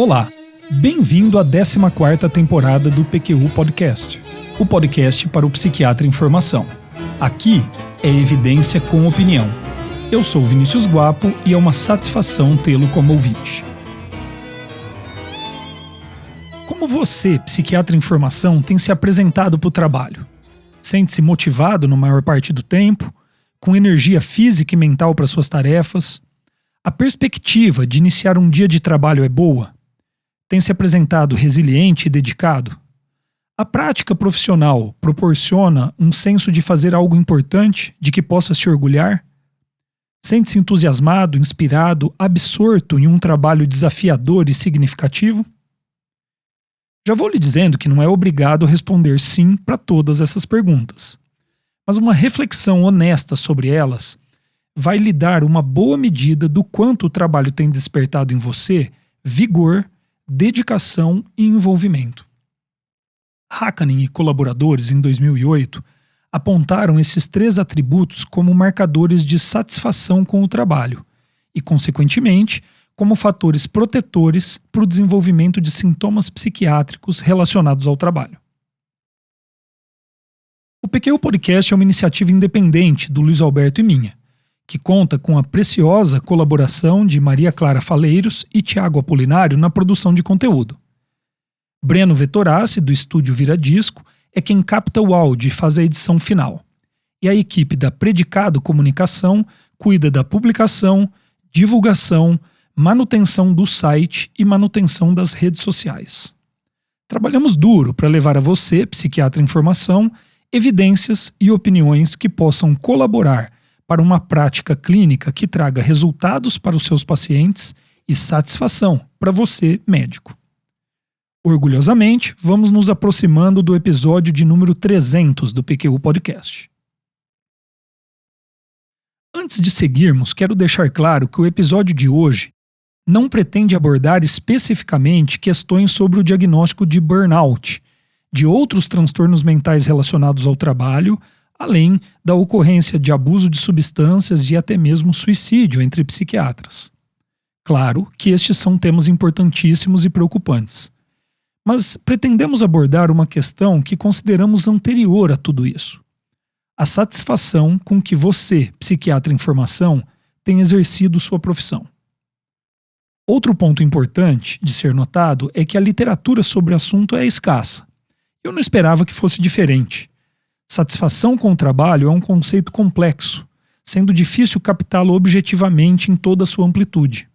Olá, bem-vindo à 14ª temporada do PQU Podcast, o podcast para o psiquiatra em formação. Aqui é evidência com opinião. Eu sou Vinícius Guapo e é uma satisfação tê-lo como ouvinte. Como você, psiquiatra em formação, tem se apresentado para o trabalho? Sente-se motivado na maior parte do tempo? Com energia física e mental para suas tarefas? A perspectiva de iniciar um dia de trabalho é boa? Tem se apresentado resiliente e dedicado? A prática profissional proporciona um senso de fazer algo importante, de que possa se orgulhar? Sente-se entusiasmado, inspirado, absorto em um trabalho desafiador e significativo? Já vou lhe dizendo que não é obrigado a responder sim para todas essas perguntas. Mas uma reflexão honesta sobre elas vai lhe dar uma boa medida do quanto o trabalho tem despertado em você vigor, dedicação e envolvimento. Hakanen e colaboradores, em 2008, apontaram esses 3 atributos como marcadores de satisfação com o trabalho e, consequentemente, como fatores protetores para o desenvolvimento de sintomas psiquiátricos relacionados ao trabalho. O PQU Podcast é uma iniciativa independente do Luiz Alberto e minha, que conta com a preciosa colaboração de Maria Clara Faleiros e Tiago Apolinário na produção de conteúdo. Breno Vettorassi, do estúdio Vira Disco, é quem capta o áudio e faz a edição final. E a equipe da Predicado Comunicação cuida da publicação, divulgação, manutenção do site e manutenção das redes sociais. Trabalhamos duro para levar a você, psiquiatra em formação, evidências e opiniões que possam colaborar para uma prática clínica que traga resultados para os seus pacientes e satisfação para você, médico. Orgulhosamente, vamos nos aproximando do episódio de número 300 do PQU Podcast. Antes de seguirmos, quero deixar claro que o episódio de hoje não pretende abordar especificamente questões sobre o diagnóstico de burnout, de outros transtornos mentais relacionados ao trabalho, além da ocorrência de abuso de substâncias e até mesmo suicídio entre psiquiatras. Claro que estes são temas importantíssimos e preocupantes, mas pretendemos abordar uma questão que consideramos anterior a tudo isso: a satisfação com que você, psiquiatra em formação, tem exercido sua profissão. Outro ponto importante de ser notado é que a literatura sobre o assunto é escassa. Eu não esperava que fosse diferente. Satisfação com o trabalho é um conceito complexo, sendo difícil captá-lo objetivamente em toda a sua amplitude.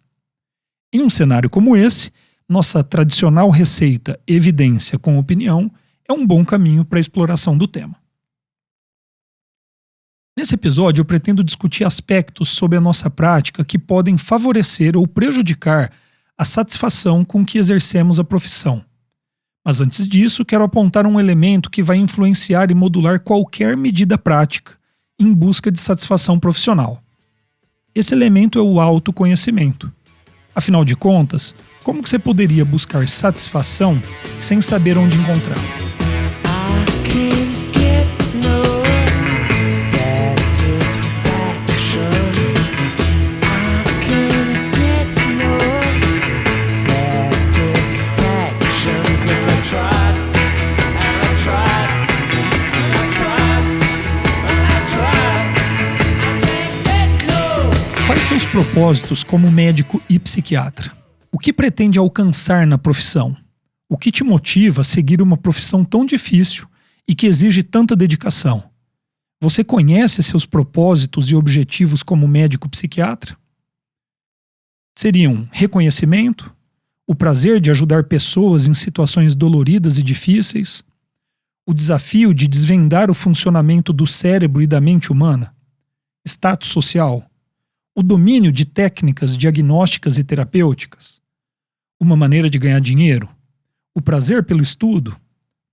Em um cenário como esse, nossa tradicional receita evidência com opinião é um bom caminho para a exploração do tema. Nesse episódio, eu pretendo discutir aspectos sobre a nossa prática que podem favorecer ou prejudicar a satisfação com que exercemos a profissão. Mas antes disso, quero apontar um elemento que vai influenciar e modular qualquer medida prática em busca de satisfação profissional. Esse elemento é o autoconhecimento. Afinal de contas, como que você poderia buscar satisfação sem saber onde encontrar? Quais são os propósitos como médico e psiquiatra? O que pretende alcançar na profissão? O que te motiva a seguir uma profissão tão difícil e que exige tanta dedicação? Você conhece seus propósitos e objetivos como médico psiquiatra? Seriam reconhecimento, o prazer de ajudar pessoas em situações doloridas e difíceis, o desafio de desvendar o funcionamento do cérebro e da mente humana, status social, o domínio de técnicas diagnósticas e terapêuticas, uma maneira de ganhar dinheiro, o prazer pelo estudo,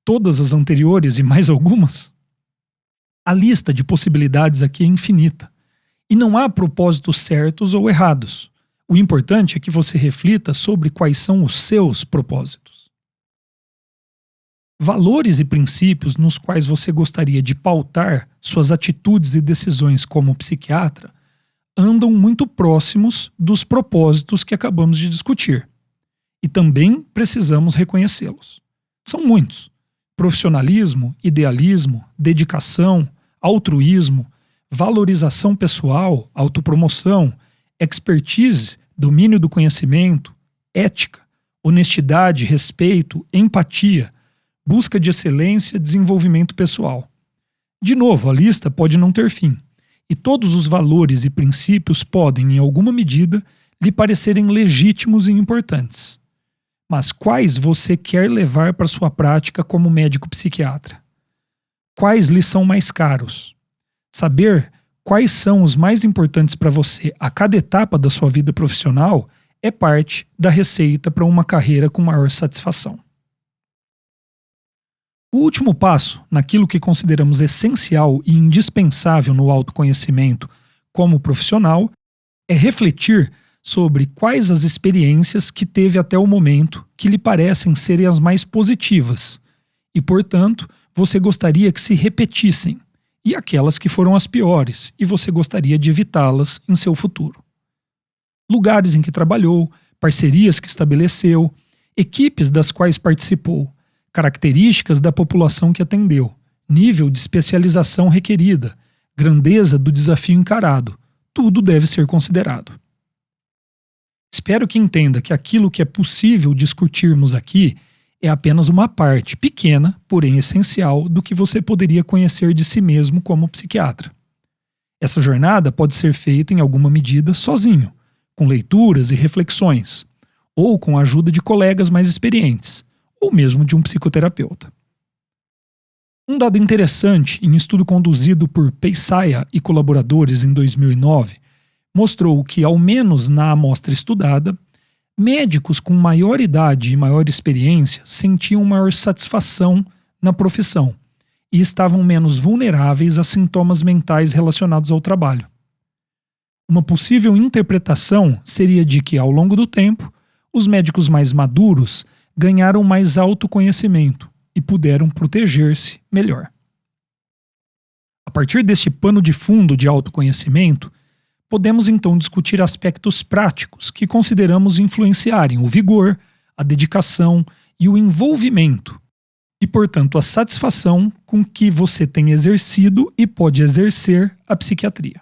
todas as anteriores e mais algumas? A lista de possibilidades aqui é infinita, e não há propósitos certos ou errados. O importante é que você reflita sobre quais são os seus propósitos. Valores e princípios nos quais você gostaria de pautar suas atitudes e decisões como psiquiatra andam muito próximos dos propósitos que acabamos de discutir. E também precisamos reconhecê-los. São muitos: profissionalismo, idealismo, dedicação, altruísmo, valorização pessoal, autopromoção, expertise, domínio do conhecimento, ética, honestidade, respeito, empatia, busca de excelência, desenvolvimento pessoal. De novo, a lista pode não ter fim, e todos os valores e princípios podem, em alguma medida, lhe parecerem legítimos e importantes. Mas quais você quer levar para sua prática como médico psiquiatra? Quais lhe são mais caros? Saber quais são os mais importantes para você a cada etapa da sua vida profissional é parte da receita para uma carreira com maior satisfação. O último passo, naquilo que consideramos essencial e indispensável no autoconhecimento como profissional, é refletir sobre quais as experiências que teve até o momento que lhe parecem serem as mais positivas e, portanto, você gostaria que se repetissem, e aquelas que foram as piores e você gostaria de evitá-las em seu futuro. Lugares em que trabalhou, parcerias que estabeleceu, equipes das quais participou, características da população que atendeu, nível de especialização requerida, grandeza do desafio encarado, tudo deve ser considerado. Espero que entenda que aquilo que é possível discutirmos aqui é apenas uma parte pequena, porém essencial, do que você poderia conhecer de si mesmo como psiquiatra. Essa jornada pode ser feita em alguma medida sozinho, com leituras e reflexões, ou com a ajuda de colegas mais experientes, ou mesmo de um psicoterapeuta. Um dado interessante em estudo conduzido por Peisaia e colaboradores em 2009 mostrou que, ao menos na amostra estudada, médicos com maior idade e maior experiência sentiam maior satisfação na profissão e estavam menos vulneráveis a sintomas mentais relacionados ao trabalho. Uma possível interpretação seria de que, ao longo do tempo, os médicos mais maduros ganharam mais autoconhecimento e puderam proteger-se melhor. A partir deste pano de fundo de autoconhecimento, podemos então discutir aspectos práticos que consideramos influenciarem o vigor, a dedicação e o envolvimento, e, portanto, a satisfação com que você tem exercido e pode exercer a psiquiatria.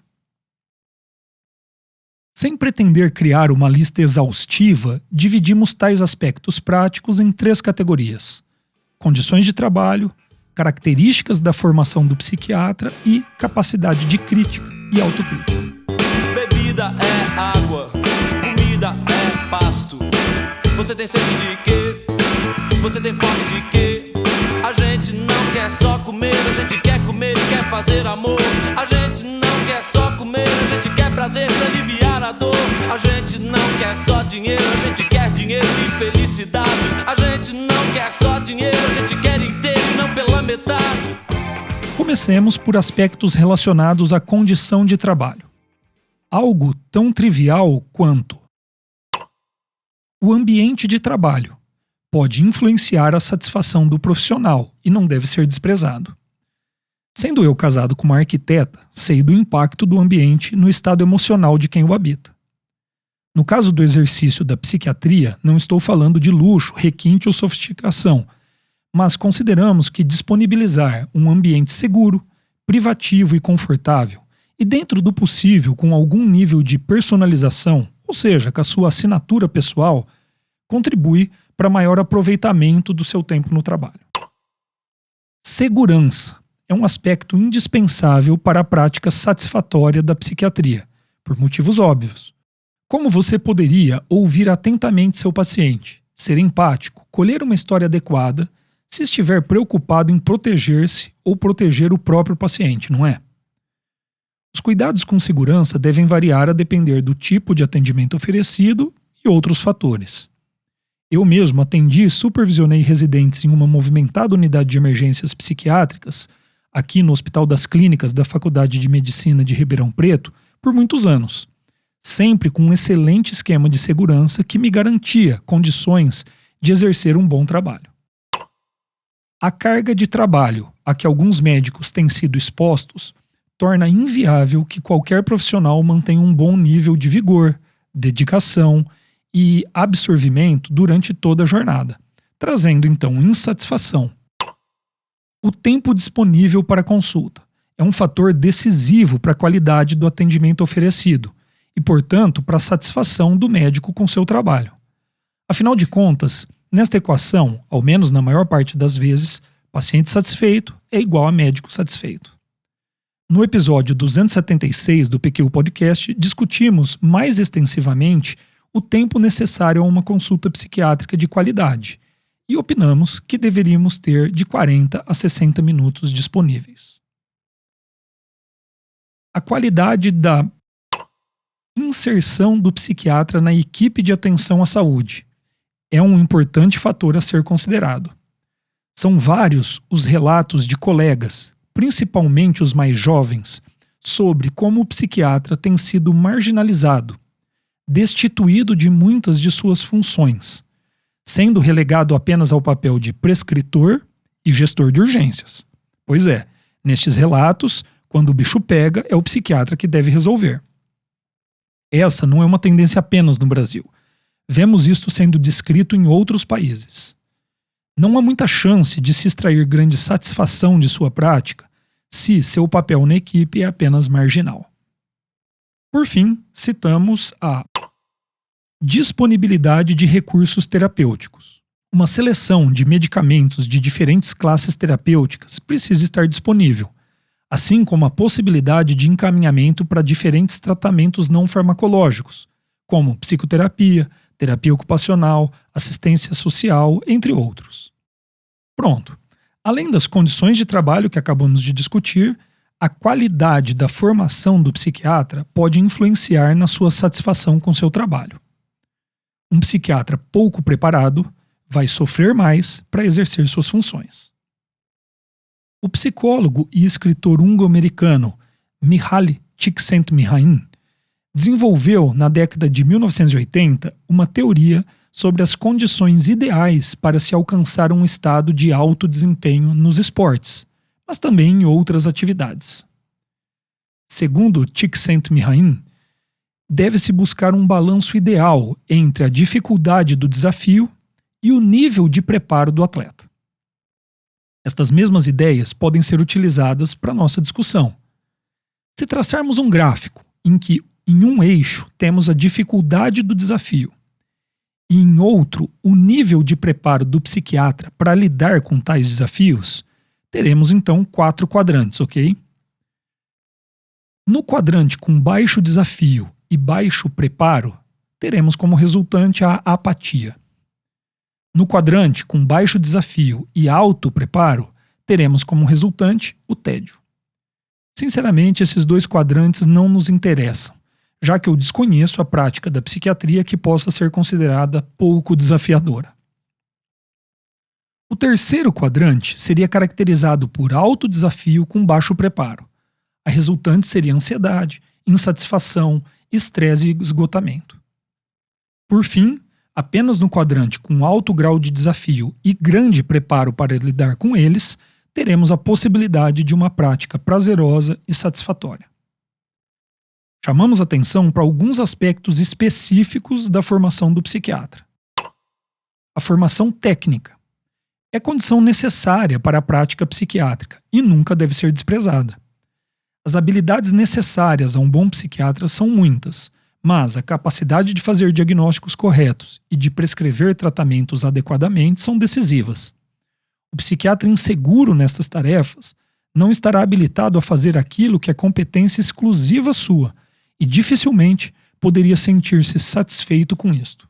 Sem pretender criar uma lista exaustiva, dividimos tais aspectos práticos em 3 categorias: condições de trabalho, características da formação do psiquiatra e capacidade de crítica e autocrítica. Bebida é água, comida é pasto. Você tem sede de quê? Você tem fome de quê? A gente não quer só comer, a gente quer comer e quer fazer amor. A gente não quer só comer, a gente quer prazer pra aliviar a dor. A gente não quer só dinheiro, a gente quer dinheiro e felicidade. A gente não quer só dinheiro, a gente quer inteiro e não pela metade. Comecemos por aspectos relacionados à condição de trabalho. Algo tão trivial quanto o ambiente de trabalho pode influenciar a satisfação do profissional e não deve ser desprezado. Sendo eu casado com uma arquiteta, sei do impacto do ambiente no estado emocional de quem o habita. No caso do exercício da psiquiatria, não estou falando de luxo, requinte ou sofisticação, mas consideramos que disponibilizar um ambiente seguro, privativo e confortável, e dentro do possível com algum nível de personalização, ou seja, com a sua assinatura pessoal, contribui para maior aproveitamento do seu tempo no trabalho. Segurança é um aspecto indispensável para a prática satisfatória da psiquiatria, por motivos óbvios. Como você poderia ouvir atentamente seu paciente, ser empático, colher uma história adequada, se estiver preocupado em proteger-se ou proteger o próprio paciente, não é? Os cuidados com segurança devem variar a depender do tipo de atendimento oferecido e outros fatores. Eu mesmo atendi e supervisionei residentes em uma movimentada unidade de emergências psiquiátricas, aqui no Hospital das Clínicas da Faculdade de Medicina de Ribeirão Preto, por muitos anos, sempre com um excelente esquema de segurança que me garantia condições de exercer um bom trabalho. A carga de trabalho a que alguns médicos têm sido expostos torna inviável que qualquer profissional mantenha um bom nível de vigor, dedicação e absorvimento durante toda a jornada, trazendo então insatisfação. O tempo disponível para consulta é um fator decisivo para a qualidade do atendimento oferecido e, portanto, para a satisfação do médico com seu trabalho. Afinal de contas, nesta equação, ao menos na maior parte das vezes, paciente satisfeito é igual a médico satisfeito. No episódio 276 do PQ Podcast, discutimos mais extensivamente o tempo necessário a uma consulta psiquiátrica de qualidade e opinamos que deveríamos ter de 40 a 60 minutos disponíveis. A qualidade da inserção do psiquiatra na equipe de atenção à saúde é um importante fator a ser considerado. São vários os relatos de colegas, principalmente os mais jovens, sobre como o psiquiatra tem sido marginalizado, destituído de muitas de suas funções, sendo relegado apenas ao papel de prescritor e gestor de urgências. Pois é, nestes relatos, quando o bicho pega, é o psiquiatra que deve resolver. Essa não é uma tendência apenas no Brasil. Vemos isto sendo descrito em outros países. Não há muita chance de se extrair grande satisfação de sua prática se seu papel na equipe é apenas marginal. Por fim, citamos a disponibilidade de recursos terapêuticos. Uma seleção de medicamentos de diferentes classes terapêuticas precisa estar disponível, assim como a possibilidade de encaminhamento para diferentes tratamentos não farmacológicos, como psicoterapia, terapia ocupacional, assistência social, entre outros. Pronto. Além das condições de trabalho que acabamos de discutir, a qualidade da formação do psiquiatra pode influenciar na sua satisfação com seu trabalho. Um psiquiatra pouco preparado vai sofrer mais para exercer suas funções. O psicólogo e escritor húngaro-americano Mihaly Csikszentmihalyi desenvolveu, na década de 1980, uma teoria sobre as condições ideais para se alcançar um estado de alto desempenho nos esportes, mas também em outras atividades. Segundo Csikszentmihalyi, deve-se buscar um balanço ideal entre a dificuldade do desafio e o nível de preparo do atleta. Estas mesmas ideias podem ser utilizadas para nossa discussão. Se traçarmos um gráfico em que em um eixo temos a dificuldade do desafio e em outro o nível de preparo do psiquiatra para lidar com tais desafios, teremos então 4 quadrantes, ok? No quadrante com baixo desafio e baixo preparo, teremos como resultante a apatia. No quadrante com baixo desafio e alto preparo, teremos como resultante o tédio. Sinceramente, esses 2 quadrantes não nos interessam, já que eu desconheço a prática da psiquiatria que possa ser considerada pouco desafiadora. O terceiro quadrante seria caracterizado por alto desafio com baixo preparo. A resultante seria ansiedade, insatisfação, estresse e esgotamento. Por fim, apenas no quadrante com alto grau de desafio e grande preparo para lidar com eles, teremos a possibilidade de uma prática prazerosa e satisfatória. Chamamos atenção para alguns aspectos específicos da formação do psiquiatra. A formação técnica é condição necessária para a prática psiquiátrica e nunca deve ser desprezada. As habilidades necessárias a um bom psiquiatra são muitas, mas a capacidade de fazer diagnósticos corretos e de prescrever tratamentos adequadamente são decisivas. O psiquiatra inseguro nestas tarefas não estará habilitado a fazer aquilo que é competência exclusiva sua e dificilmente poderia sentir-se satisfeito com isto.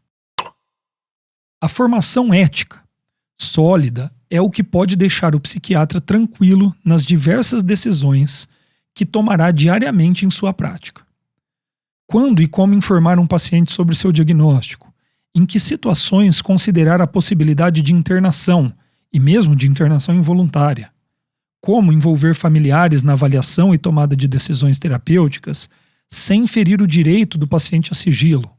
A formação ética sólida é o que pode deixar o psiquiatra tranquilo nas diversas decisões que tomará diariamente em sua prática. Quando e como informar um paciente sobre seu diagnóstico? Em que situações considerar a possibilidade de internação e mesmo de internação involuntária? Como envolver familiares na avaliação e tomada de decisões terapêuticas sem ferir o direito do paciente a sigilo?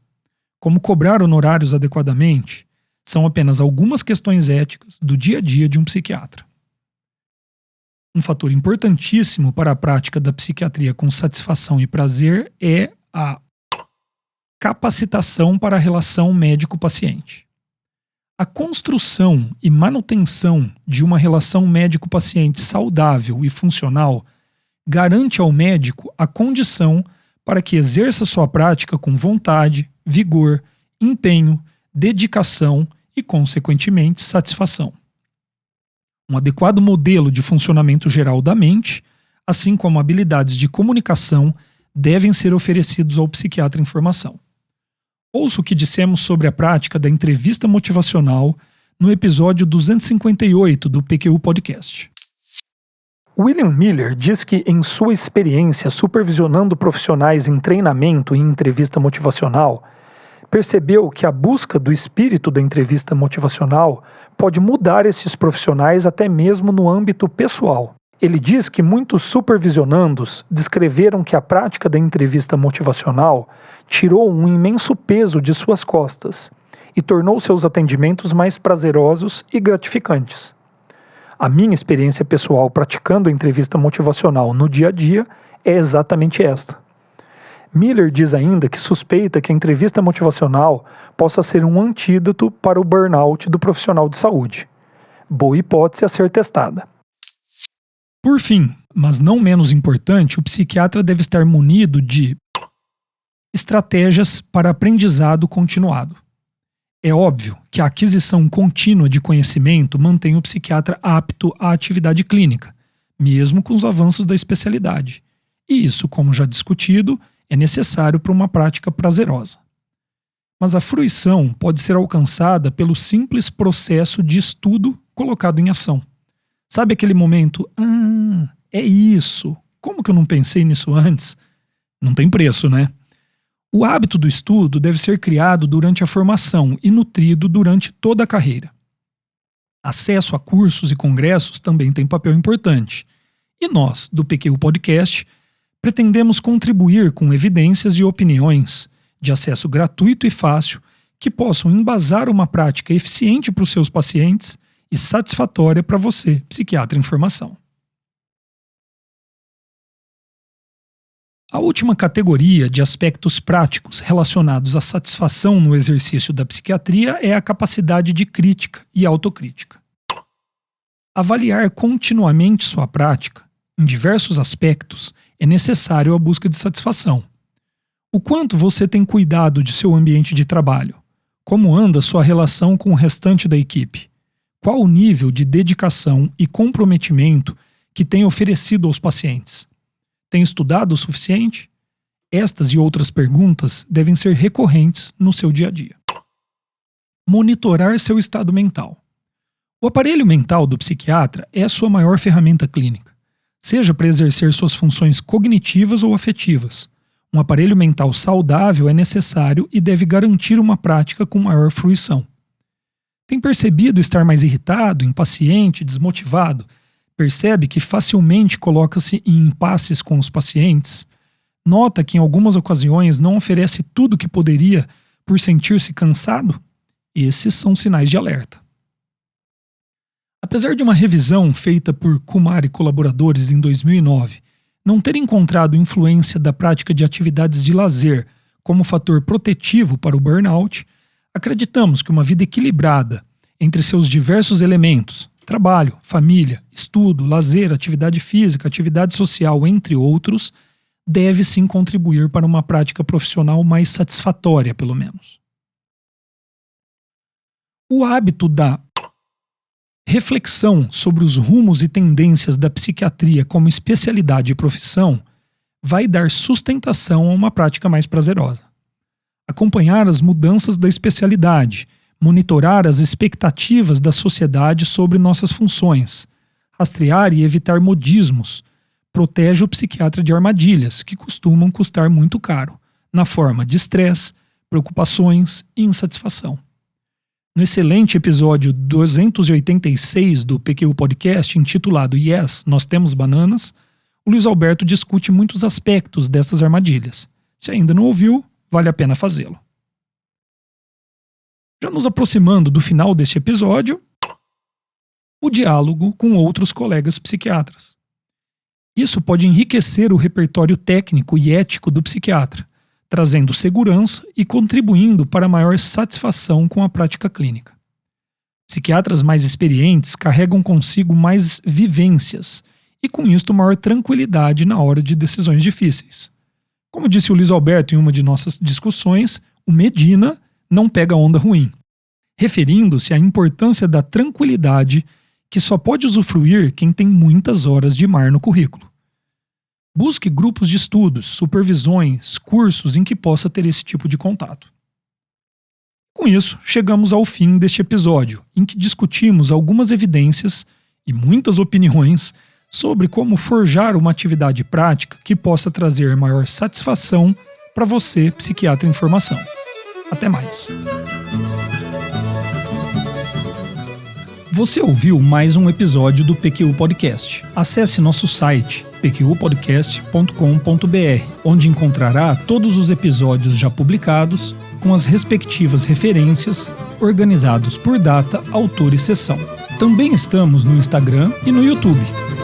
Como cobrar honorários adequadamente? São apenas algumas questões éticas do dia a dia de um psiquiatra. Um fator importantíssimo para a prática da psiquiatria com satisfação e prazer é a capacitação para a relação médico-paciente. A construção e manutenção de uma relação médico-paciente saudável e funcional garante ao médico a condição para que exerça sua prática com vontade, vigor, empenho, dedicação e, consequentemente, satisfação. Um adequado modelo de funcionamento geral da mente, assim como habilidades de comunicação, devem ser oferecidos ao psiquiatra em formação. Ouça o que dissemos sobre a prática da entrevista motivacional no episódio 258 do PQU Podcast. William Miller diz que, em sua experiência supervisionando profissionais em treinamento e entrevista motivacional, percebeu que a busca do espírito da entrevista motivacional pode mudar esses profissionais até mesmo no âmbito pessoal. Ele diz que muitos supervisionandos descreveram que a prática da entrevista motivacional tirou um imenso peso de suas costas e tornou seus atendimentos mais prazerosos e gratificantes. A minha experiência pessoal praticando a entrevista motivacional no dia a dia é exatamente esta. Miller diz ainda que suspeita que a entrevista motivacional possa ser um antídoto para o burnout do profissional de saúde. Boa hipótese a ser testada. Por fim, mas não menos importante, o psiquiatra deve estar munido de estratégias para aprendizado continuado. É óbvio que a aquisição contínua de conhecimento mantém o psiquiatra apto à atividade clínica, mesmo com os avanços da especialidade. E isso, como já discutido, é necessário para uma prática prazerosa. Mas a fruição pode ser alcançada pelo simples processo de estudo colocado em ação. Sabe aquele momento, é isso, como que eu não pensei nisso antes? Não tem preço, né? O hábito do estudo deve ser criado durante a formação e nutrido durante toda a carreira. Acesso a cursos e congressos também tem papel importante. E nós, do PQU Podcast, pretendemos contribuir com evidências e opiniões de acesso gratuito e fácil que possam embasar uma prática eficiente para os seus pacientes e satisfatória para você, psiquiatra em formação. A última categoria de aspectos práticos relacionados à satisfação no exercício da psiquiatria é a capacidade de crítica e autocrítica. Avaliar continuamente sua prática, em diversos aspectos, é necessário à busca de satisfação. O quanto você tem cuidado de seu ambiente de trabalho? Como anda sua relação com o restante da equipe? Qual o nível de dedicação e comprometimento que tem oferecido aos pacientes? Tem estudado o suficiente? Estas e outras perguntas devem ser recorrentes no seu dia a dia. Monitorar seu estado mental. O aparelho mental do psiquiatra é a sua maior ferramenta clínica, seja para exercer suas funções cognitivas ou afetivas. Um aparelho mental saudável é necessário e deve garantir uma prática com maior fruição. Tem percebido estar mais irritado, impaciente, desmotivado? Percebe que facilmente coloca-se em impasses com os pacientes? Nota que em algumas ocasiões não oferece tudo o que poderia por sentir-se cansado? Esses são sinais de alerta. Apesar de uma revisão feita por Kumar e colaboradores em 2009 não ter encontrado influência da prática de atividades de lazer como fator protetivo para o burnout, acreditamos que uma vida equilibrada entre seus diversos elementos, trabalho, família, estudo, lazer, atividade física, atividade social, entre outros, deve sim contribuir para uma prática profissional mais satisfatória, pelo menos. O hábito da reflexão sobre os rumos e tendências da psiquiatria como especialidade e profissão vai dar sustentação a uma prática mais prazerosa. Acompanhar as mudanças da especialidade, monitorar as expectativas da sociedade sobre nossas funções, rastrear e evitar modismos, protege o psiquiatra de armadilhas que costumam custar muito caro, na forma de estresse, preocupações e insatisfação. No excelente episódio 286 do PQU Podcast, intitulado Yes, Nós Temos Bananas, o Luiz Alberto discute muitos aspectos dessas armadilhas. Se ainda não ouviu, vale a pena fazê-lo. Já nos aproximando do final deste episódio, o diálogo com outros colegas psiquiatras. Isso pode enriquecer o repertório técnico e ético do psiquiatra, trazendo segurança e contribuindo para maior satisfação com a prática clínica. Psiquiatras mais experientes carregam consigo mais vivências e, com isto, maior tranquilidade na hora de decisões difíceis. Como disse o Luiz Alberto em uma de nossas discussões, o Medina não pega onda ruim, referindo-se à importância da tranquilidade que só pode usufruir quem tem muitas horas de mar no currículo. Busque grupos de estudos, supervisões, cursos em que possa ter esse tipo de contato. Com isso, chegamos ao fim deste episódio, em que discutimos algumas evidências e muitas opiniões sobre como forjar uma atividade prática que possa trazer maior satisfação para você, psiquiatra em formação. Até mais. Você ouviu mais um episódio do PQU Podcast. Acesse nosso site pqpodcast.com.br, onde encontrará todos os episódios já publicados, com as respectivas referências, organizados por data, autor e sessão. Também estamos no Instagram e no YouTube.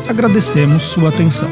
Agradecemos sua atenção.